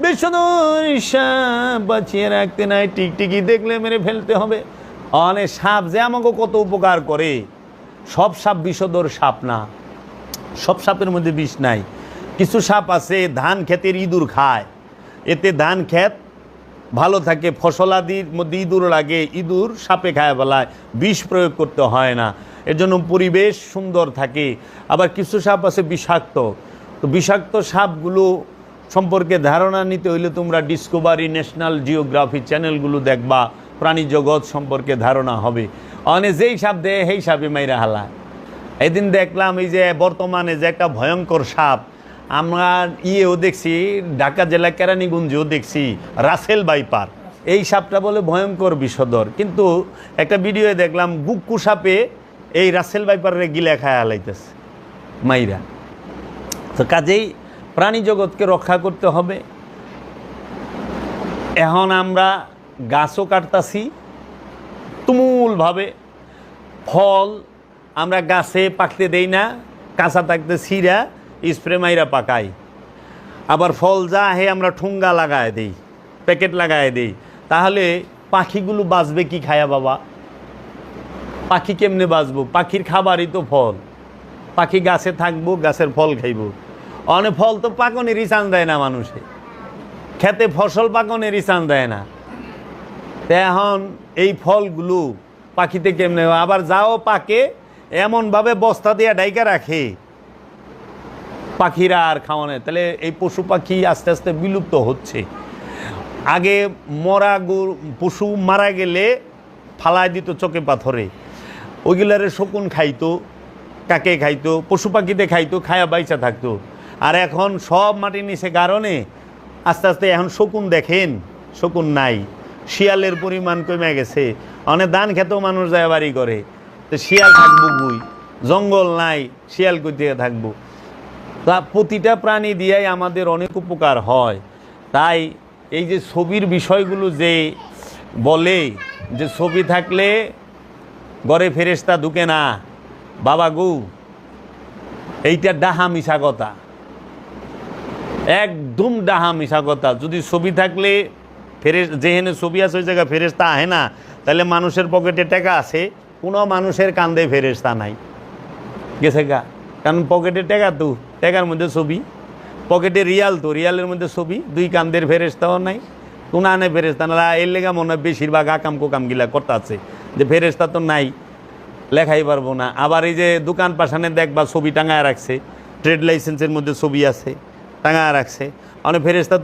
বিষধর সাপ বাঁচিয়ে রাখতে নাই, টিকটিকি দেখলে মেরে ফেলতে হবে। অনেক সাপ যে আমাকে কত উপকার করে, সব সাপ বিষধর সাপ না, সব সাপের মধ্যে বিষ নাই। কিছু সাপ আছে ধান ক্ষেতের ইঁদুর খায়, এতে ধান ক্ষেত ভালো থাকে, ফসলাদির মধ্যে ইঁদুর লাগে, ইঁদুর সাপে খায় বলায়, বিষ প্রয়োগ করতে হয় না, এর জন্য পরিবেশ সুন্দর থাকে। আবার কিছু সাপ আছে বিষাক্ত, তো বিষাক্ত সাপগুলো সম্পর্কে ধারণা নিতে হইলে তোমরা ডিসকভারি, ন্যাশনাল জিওগ্রাফি চ্যানেলগুলো দেখবা, প্রাণী জগৎ সম্পর্কে ধারণা হবে। অনেক যেই সাপ দেয় সেই সাপে মাইরা হালায়। এদিন দেখলাম এই যে বর্তমানে যে একটা ভয়ঙ্কর সাপ, আমরা ইয়েও দেখছি, ঢাকা জেলা কেরানীগঞ্জেও দেখছি, রাসেল ভাইপার। এই সাপটা বলে ভয়ঙ্কর বিষধর, কিন্তু একটা ভিডিওয়ে দেখলাম গুক্কু সাপে এই রাসেল ভাইপারে গিলে খায় হালাইতেছে মাইরা। তো কাজেই প্রাণী জগৎকে রক্ষা করতে হবে। এখন আমরা গাছও কাটতাছি তুমুলভাবে, ফল আমরা গাছে পাকতে দেই না, কাঁচা থাকতে ছিঁড়া স্প্রে মাইরা পাকাই। আবার ফল যা হে আমরা ঠুঙ্গা লাগায় দিই, প্যাকেট লাগায় দিই। তাহলে পাখিগুলো বাঁচবে কি খায়া বাবা? পাখি কেমনে বাঁচবো? পাখির খাবারই তো ফল। পাখি গাছে থাকবো, গাছের ফল খাইব। অনেক ফল তো পাকনেরই চান দেয় না মানুষে, খেতে ফসল পাকনেরই চান দেয় না। তো এখন এই ফলগুলো পাখিতে কেমনে? আবার যাও পাকে এমনভাবে বস্তা দিয়ে ডাইকা রাখে পাখিরা আর খাওয়ানো। তাহলে এই পশু পাখি আস্তে আস্তে বিলুপ্ত হচ্ছে। আগে মরা পশু মারা গেলে ফালায় দিত চোখে পাথরে, ওইগুলারে শকুন খাইতো, কাকে খাইতো, পশু পাখিতে খাইতো, খায়া বাইচা থাকতো। আর এখন সব মাটির নিচে কারণে আস্তে আস্তে এখন শকুন দেখেন, শকুন নাই, শিয়ালের পরিমাণ কমে গেছে। অনেক ধান খেতেও মানুষ যায় বাড়ি করে, তো শিয়াল থাকবো গুই, জঙ্গল নাই, শিয়াল কই থেকে থাকবো? তা প্রতিটা প্রাণী দিয়াই আমাদের অনেক উপকার হয়। তাই এই যে ছবির বিষয়গুলো যে বলে যে ছবি থাকলে ঘরে ফেরেশতা ঢুকে না, বাবা গু, এইটা ডাহা মিশা কথা, একদম ডাহা মিশা কথা। যদি ছবি থাকলে যেখানে ছবি আছে ওই জায়গায় ফেরেশতা আহে না, তাহলে মানুষের পকেটে টাকা আছে, কোনো মানুষের কান্দে ফেরেশতা নাই, গেছে গা। কারণ পকেটে টাকা, তো টাকার মধ্যে ছবি, পকেটে রিয়াল, তো রিয়ালের মধ্যে ছবি, দুই কান্দের ফেরেশতাও নাই, কোনো আনে ফেরেশতা না। এর লেগা মনে হয় বেশিরভাগ আকাম কোকাম গিলা করতে আছে যে ফেরেশতা তো নাই, লেখাই পারবো না। আবার এই যে দোকান পাশানে দেখবা ছবি টাঙায় রাখছে, ট্রেড লাইসেন্সের মধ্যে ছবি আছে, টাঙায় রাখছে, অনেক ফেরেশতা